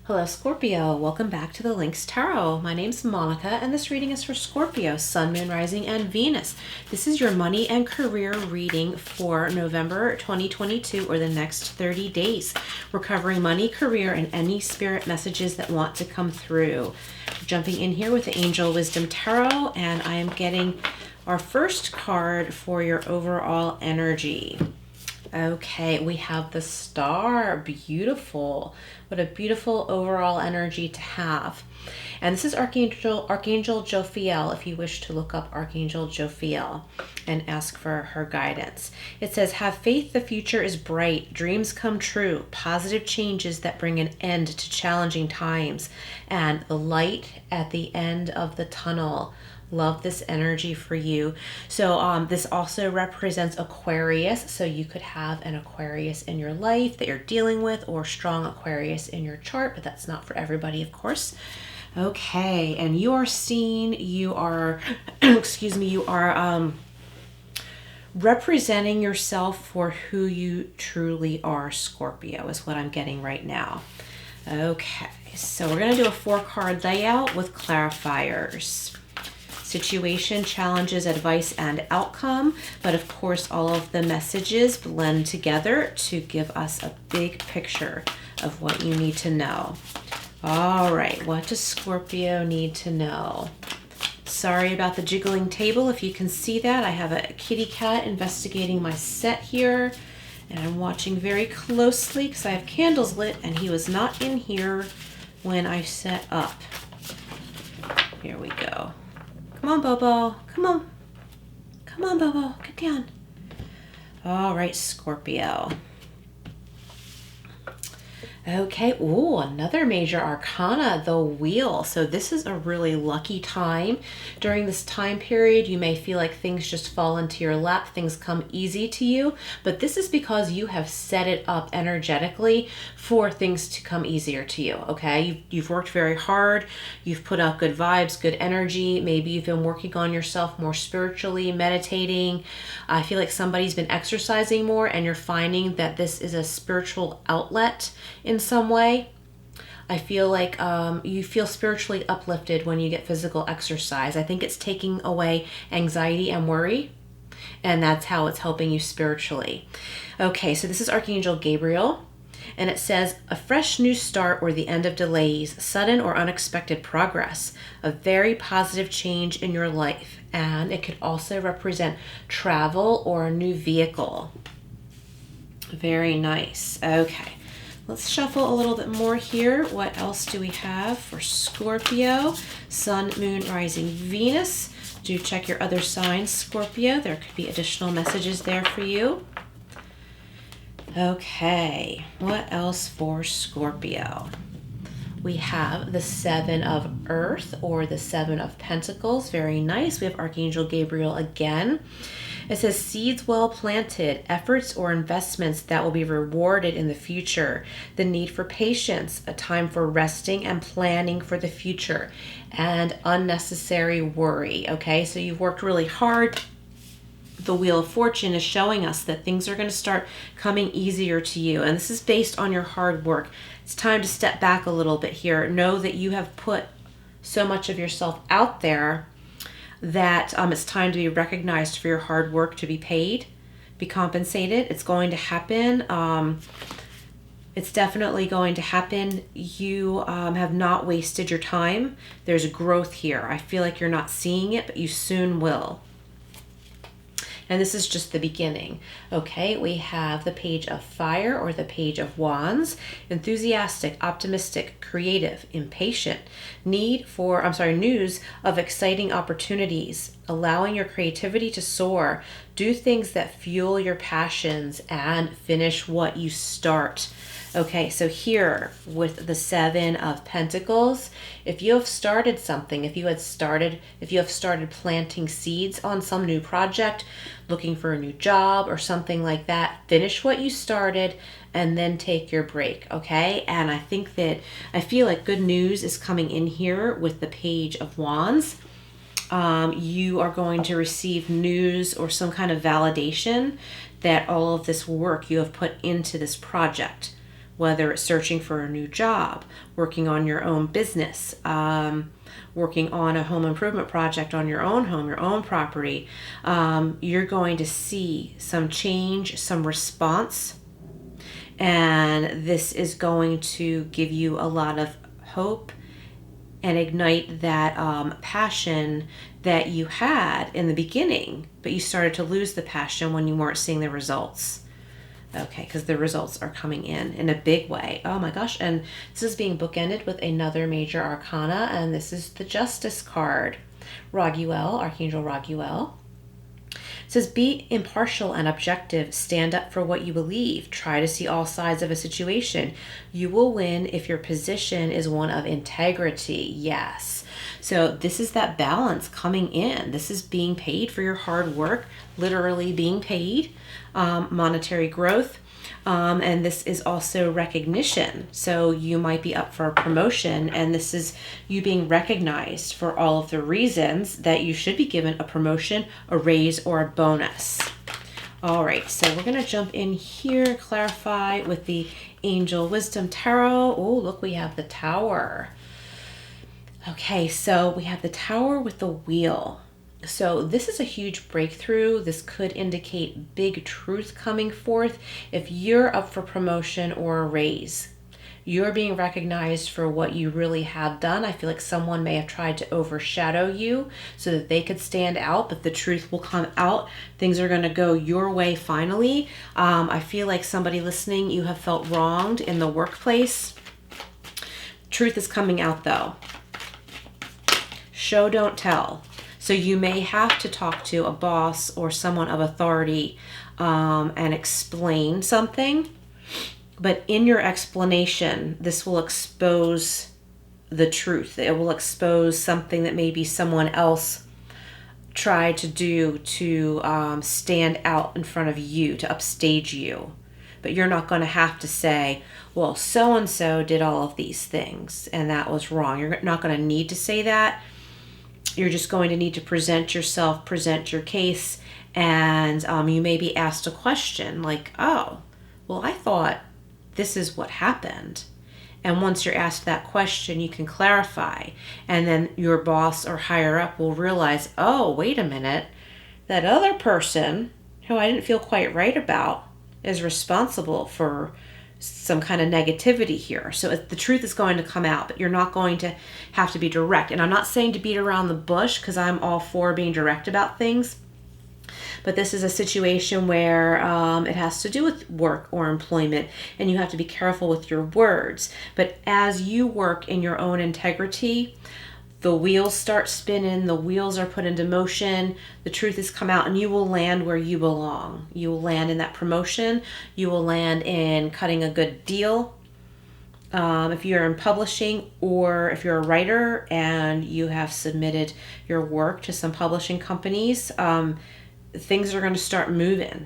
Hello Scorpio, welcome back to the Lynx Tarot. My name's Monica and this reading is for Scorpio, Sun, Moon, Rising, and Venus. This is your money and career reading for November 2022 or the next 30 days. We're covering money, career, and any spirit messages that want to come through. Jumping in here with the Angel Wisdom Tarot, and I am getting our first card for your overall energy. Okay, we have the Star. Beautiful. What a beautiful overall energy to have. And this is Archangel Jophiel, if you wish to look up Archangel Jophiel and ask for her guidance. It says, have faith, the future is bright, dreams come true, positive changes that bring an end to challenging times, and the light at the end of the tunnel. Love this energy for you. So this also represents Aquarius. So you could have an Aquarius in your life that you're dealing with, or strong Aquarius in your chart, but that's not for everybody, of course. Okay, and you are seen, you are, excuse me, you are representing yourself for who you truly are, Scorpio, is what I'm getting right now. Okay, so we're going to do a 4-card layout with clarifiers. Situation, challenges, advice, and outcome. But of course, all of the messages blend together to give us a big picture of what you need to know. All right, what does Scorpio need to know? Sorry about the jiggling table. If you can see that, I have a kitty cat investigating my set here, and I'm watching very closely because I have candles lit, and he was not in here when I set up. Here we go. Come on, Bobo. Come on. Come on, Bobo. Get down. All right, Scorpio. Okay. Ooh, another major arcana, the Wheel. So this is a really lucky time. During this time period, you may feel like things just fall into your lap. Things come easy to you. But this is because you have set it up energetically for things to come easier to you, okay? You've worked very hard. You've put out good vibes, good energy. Maybe you've been working on yourself more spiritually, meditating. I feel like somebody's been exercising more, and you're finding that this is a spiritual outlet in some way. I feel like you feel spiritually uplifted when you get physical exercise. I think it's taking away anxiety and worry, and that's how it's helping you spiritually. Okay, so this is Archangel Gabriel, and it says, a fresh new start or the end of delays, sudden or unexpected progress, a very positive change in your life. And it could also represent travel or a new vehicle. Very nice. Okay. Let's shuffle a little bit more here. What else do we have for Scorpio? Sun, Moon, Rising, Venus. Do check your other signs, Scorpio. There could be additional messages there for you. Okay, what else for Scorpio? We have the 7 of Earth, or the 7 of Pentacles. Very nice. We have Archangel Gabriel again. It says, seeds well planted, efforts or investments that will be rewarded in the future, the need for patience, a time for resting and planning for the future, and unnecessary worry. Okay, so you've worked really hard. The Wheel of Fortune is showing us that things are going to start coming easier to you, and this is based on your hard work. It's time to step back a little bit here. Know that you have put so much of yourself out there that it's time to be recognized for your hard work, to be paid, be compensated. It's going to happen. It's definitely going to happen. You have not wasted your time. There's growth here. I feel like you're not seeing it, but you soon will. And this is just the beginning. Okay, we have the Page of Fire, or the Page of Wands. Enthusiastic, optimistic, creative, impatient. News of exciting opportunities. Allowing your creativity to soar. Do things that fuel your passions and finish what you start. Okay, so here with the 7 of Pentacles, if you have started something, if you have started planting seeds on some new project, looking for a new job or something like that, finish what you started and then take your break, okay? And I feel like good news is coming in here with the Page of Wands. You are going to receive news or some kind of validation that all of this work you have put into this project, whether it's searching for a new job, working on your own business, working on a home improvement project on your own home, your own property. You're going to see some change, some response, and this is going to give you a lot of hope and ignite that passion that you had in the beginning, but you started to lose the passion when you weren't seeing the results. Okay, because the results are coming in a big way. Oh my gosh, and this is being bookended with another major arcana, and this is the Justice card. Raguel, Archangel Raguel. It says, be impartial and objective. Stand up for what you believe. Try to see all sides of a situation. You will win if your position is one of integrity. Yes. So this is that balance coming in. This is being paid for your hard work, literally being paid, monetary growth. And this is also recognition. So you might be up for a promotion, and this is you being recognized for all of the reasons that you should be given a promotion, a raise, or a bonus. All right, so we're going to jump in here, clarify with the Angel Wisdom Tarot. Oh, look, we have the Tower. Okay, so we have the Tower with the Wheel. So this is a huge breakthrough. This could indicate big truth coming forth. If you're up for promotion or a raise, you're being recognized for what you really have done. I feel like someone may have tried to overshadow you so that they could stand out, but the truth will come out. Things are going to go your way finally. I feel like somebody listening, you have felt wronged in the workplace. Truth is coming out though. Show, don't tell. So you may have to talk to a boss or someone of authority and explain something. But in your explanation, this will expose the truth. It will expose something that maybe someone else tried to do to stand out in front of you, to upstage you. But you're not going to have to say, well, so-and-so did all of these things and that was wrong. You're not going to need to say that. You're just going to need to present yourself, present your case, and you may be asked a question like, oh, well, I thought this is what happened. And once you're asked that question, you can clarify. And then your boss or higher up will realize, oh, wait a minute, that other person who I didn't feel quite right about is responsible for some kind of negativity here. So the truth is going to come out, but you're not going to have to be direct. And I'm not saying to beat around the bush, because I'm all for being direct about things. But this is a situation where it has to do with work or employment, and you have to be careful with your words. But as you work in your own integrity, the wheels start spinning, the wheels are put into motion, the truth has come out, and you will land where you belong. You will land in that promotion. You will land in cutting a good deal. If you're in publishing, or if you're a writer and you have submitted your work to some publishing companies, things are going to start moving.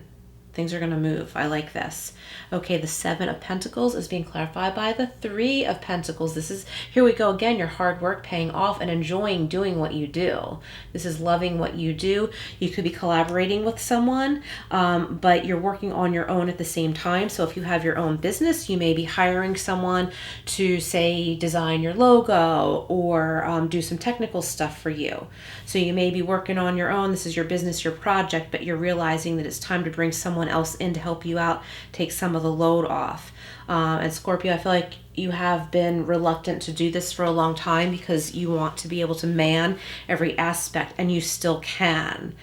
Things are going to move. I like this. Okay, the Seven of Pentacles is being clarified by the Three of Pentacles. This is, here we go again, your hard work paying off and enjoying doing what you do. This is loving what you do. You could be collaborating with someone, but you're working on your own at the same time. So if you have your own business, you may be hiring someone to, say, design your logo or do some technical stuff for you. So you may be working on your own. This is your business, your project, but you're realizing that it's time to bring someone else in to help you out, take some of the load off. And Scorpio, I feel like you have been reluctant to do this for a long time because you want to be able to man every aspect, and you still can.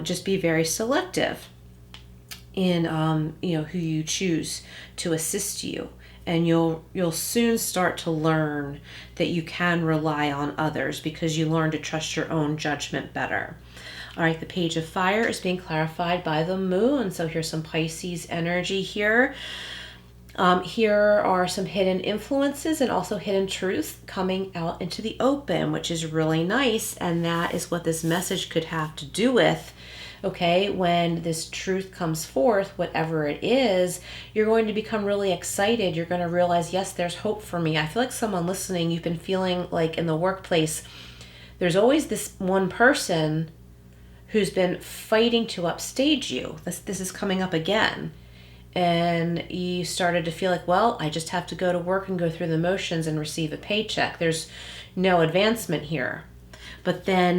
Just be very selective in who you choose to assist you. And you'll soon start to learn that you can rely on others because you learn to trust your own judgment better. All right, the Page of Fire is being clarified by the Moon. So here's some Pisces energy here. Here are some hidden influences and also hidden truths coming out into the open, which is really nice. And that is what this message could have to do with. Okay, when this truth comes forth, whatever it is, you're going to become really excited. You're going to realize, yes, there's hope for me. I feel like someone listening, you've been feeling like in the workplace, there's always this one person who's been fighting to upstage you. This is coming up again. and you started to feel like, well, I just have to go to work and go through the motions and receive a paycheck. There's no advancement here. But then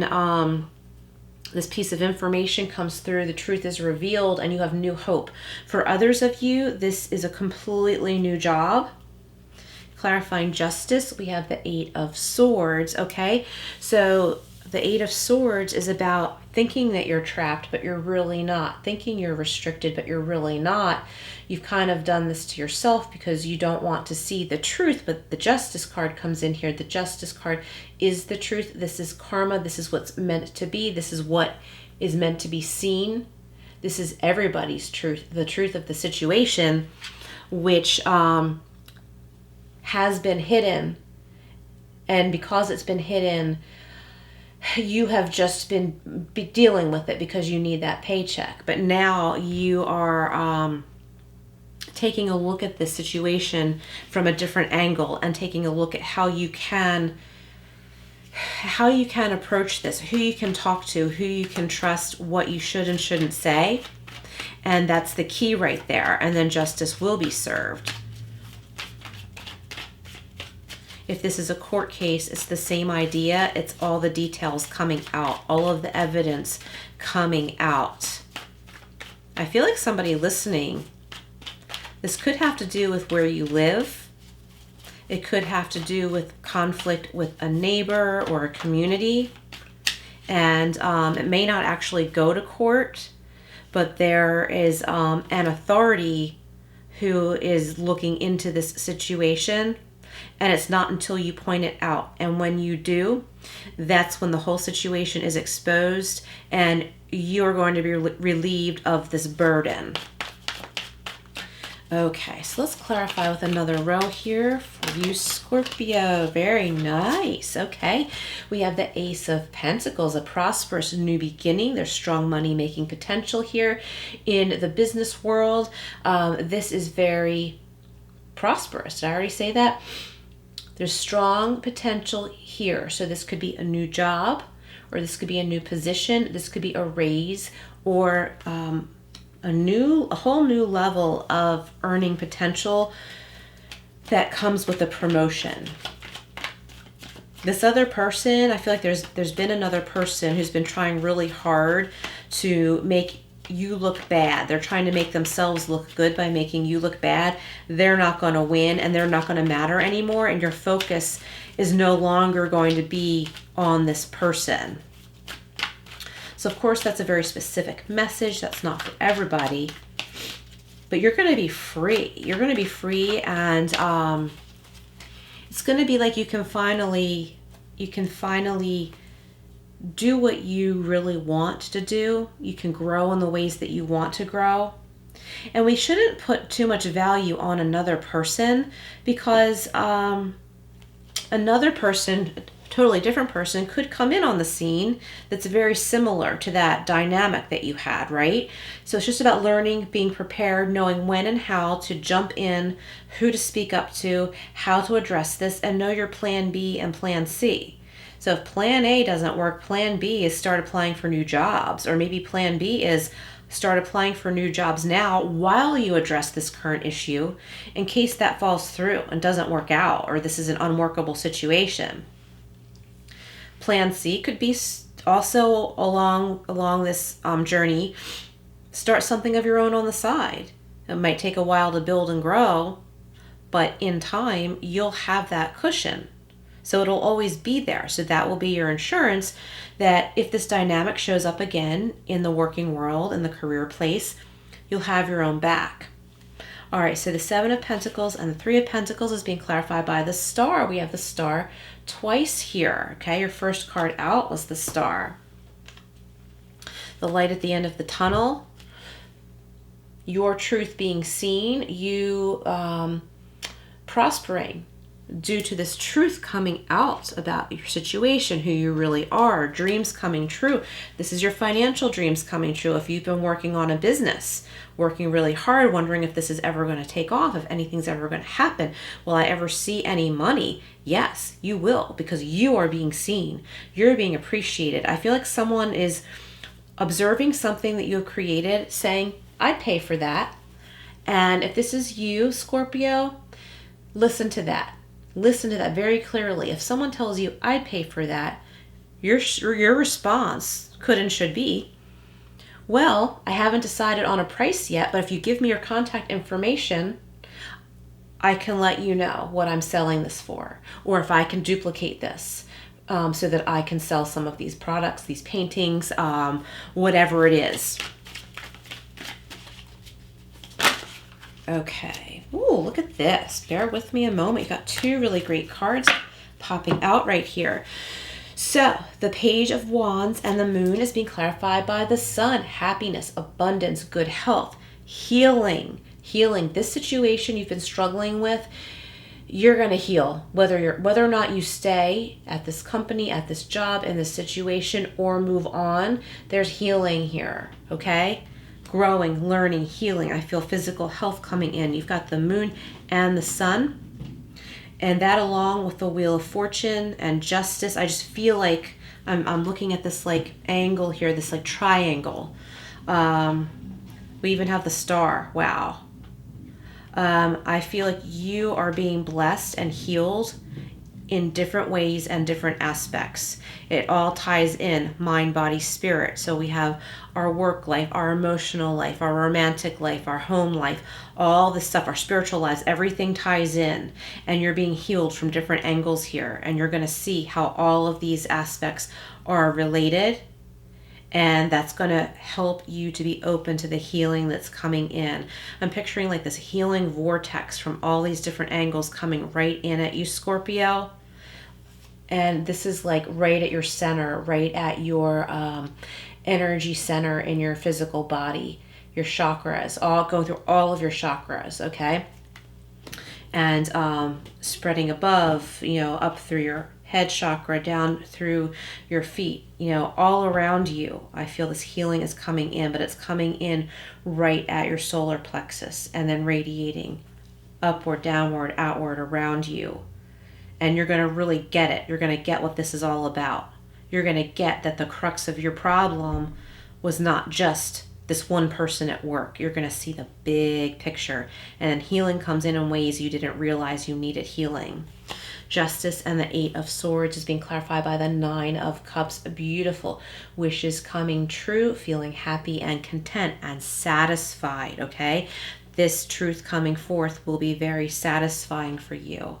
this piece of information comes through, the truth is revealed, and you have new hope. For others of you, this is a completely new job. Clarifying justice, we have the Eight of Swords, okay? So the Eight of Swords is about thinking that you're trapped, but you're really not. Thinking you're restricted, but you're really not. You've kind of done this to yourself because you don't want to see the truth, but the Justice card comes in here. The Justice card is the truth. This is karma. This is what's meant to be. This is what is meant to be seen. This is everybody's truth, the truth of the situation, which has been hidden. And because it's been hidden, you have just been dealing with it because you need that paycheck. But now you are taking a look at this situation from a different angle and taking a look at how you can approach this, who you can talk to, who you can trust, what you should and shouldn't say. And that's the key right there. And then justice will be served. If this is a court case, it's the same idea. It's all the details coming out, all of the evidence coming out. I feel like somebody listening, this could have to do with where you live. It could have to do with conflict with a neighbor or a community. And it may not actually go to court, but there is an authority who is looking into this situation. And it's not until you point it out. And when you do, that's when the whole situation is exposed and you're going to be relieved of this burden. Okay, so let's clarify with another row here for you, Scorpio. Very nice. Okay, we have the Ace of Pentacles, a prosperous new beginning. There's strong money-making potential here in the business world. This is very prosperous. Did I already say that? There's strong potential here. So this could be a new job, or this could be a new position. This could be a raise, or a whole new level of earning potential that comes with a promotion. This other person, I feel like there's been another person who's been trying really hard to make you look bad. They're trying to make themselves look good by making you look bad. They're not going to win and they're not going to matter anymore. And your focus is no longer going to be on this person. So of course that's a very specific message. That's not for everybody, but you're going to be free. You're going to be free. And it's going to be like you can finally do what you really want to do. You can grow in the ways that you want to grow. And we shouldn't put too much value on another person, because another person, a totally different person, could come in on the scene that's very similar to that dynamic that you had, right? So it's just about learning, being prepared, knowing when and how to jump in, who to speak up to, how to address this, and know your plan B and plan C. So if plan A doesn't work, plan B is start applying for new jobs. Or maybe plan B is start applying for new jobs now while you address this current issue, in case that falls through and doesn't work out, or this is an unworkable situation. Plan C could be also along this journey, start something of your own on the side. It might take a while to build and grow, but in time, you'll have that cushion. So it'll always be there. So that will be your insurance that if this dynamic shows up again in the working world, in the career place, you'll have your own back. All right, so the Seven of Pentacles and the Three of Pentacles is being clarified by the Star. We have the Star twice here, okay? Your first card out was the Star. The light at the end of the tunnel, your truth being seen, you prospering due to this truth coming out about your situation, who you really are, dreams coming true. This is your financial dreams coming true. If you've been working on a business, working really hard, wondering if this is ever going to take off, if anything's ever going to happen, will I ever see any money? Yes, you will, because you are being seen. You're being appreciated. I feel like someone is observing something that you have created, saying, I'd pay for that. And if this is you, Scorpio, listen to that. Listen to that very clearly. If someone tells you, I'd pay for that, your response could and should be, well, I haven't decided on a price yet, but if you give me your contact information, I can let you know what I'm selling this for, or if I can duplicate this so that I can sell some of these products, these paintings, whatever it is. Okay. Ooh, look at this. Bear with me a moment. You got two really great cards popping out right here. So, the Page of Wands and the Moon is being clarified by the Sun. Happiness, abundance, good health, healing. Healing. This situation you've been struggling with, you're going to heal. Whether or not you stay at this company, at this job, in this situation, or move on, there's healing here, okay? Growing, learning, healing. I feel physical health coming in. You've got the Moon and the Sun. And that along with the Wheel of Fortune and Justice, I just feel like I'm looking at this like angle here, this like triangle. We even have the star. Wow. I feel like you are being blessed and healed in different ways and different aspects. It all ties in mind, body, spirit. So we have our work life, our emotional life, our romantic life, our home life, all this stuff, our spiritual lives, everything ties in, and you're being healed from different angles here. And you're going to see how all of these aspects are related, and that's going to help you to be open to the healing that's coming in. I'm picturing like this healing vortex from all these different angles coming right in at you, Scorpio. And this is like right at your center, right at your energy center in your physical body, your chakras, all going through all of your chakras, okay? And spreading above, up through your head chakra, down through your feet, all around you. I feel this healing is coming in, but it's coming in right at your solar plexus and then radiating upward, downward, outward, around you. And you're going to really get it. You're going to get what this is all about. You're going to get that the crux of your problem was not just this one person at work. You're going to see the big picture. And then healing comes in ways you didn't realize you needed healing. Justice and the Eight of Swords is being clarified by the Nine of Cups. Beautiful wishes coming true, feeling happy and content and satisfied, okay? This truth coming forth will be very satisfying for you.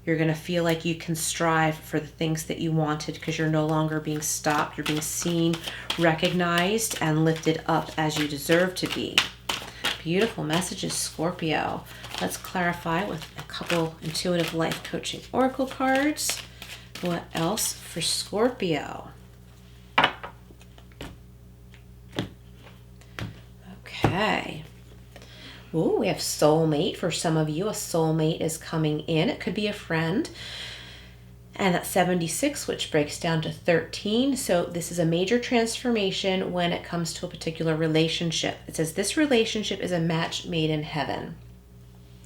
You're going to feel like you can strive for the things that you wanted because you're no longer being stopped. You're being seen, recognized, and lifted up as you deserve to be. Beautiful messages, Scorpio. Let's clarify with a couple intuitive life coaching oracle cards. What else for Scorpio? Okay. Ooh, we have soulmate for some of you. A soulmate is coming in. It could be a friend. And that's 76, which breaks down to 13. So this is a major transformation when it comes to a particular relationship. It says this relationship is a match made in heaven.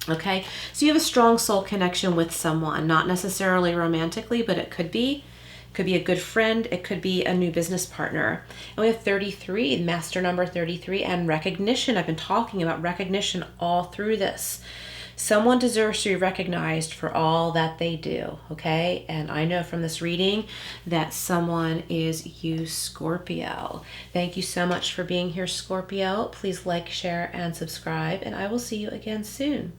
Okay, so you have a strong soul connection with someone, not necessarily romantically, but it could be. It could be a good friend. It could be a new business partner. And we have 33, master number 33, and recognition. I've been talking about recognition all through this. Someone deserves to be recognized for all that they do, okay? And I know from this reading that someone is you, Scorpio. Thank you so much for being here, Scorpio. Please like, share, and subscribe, and I will see you again soon.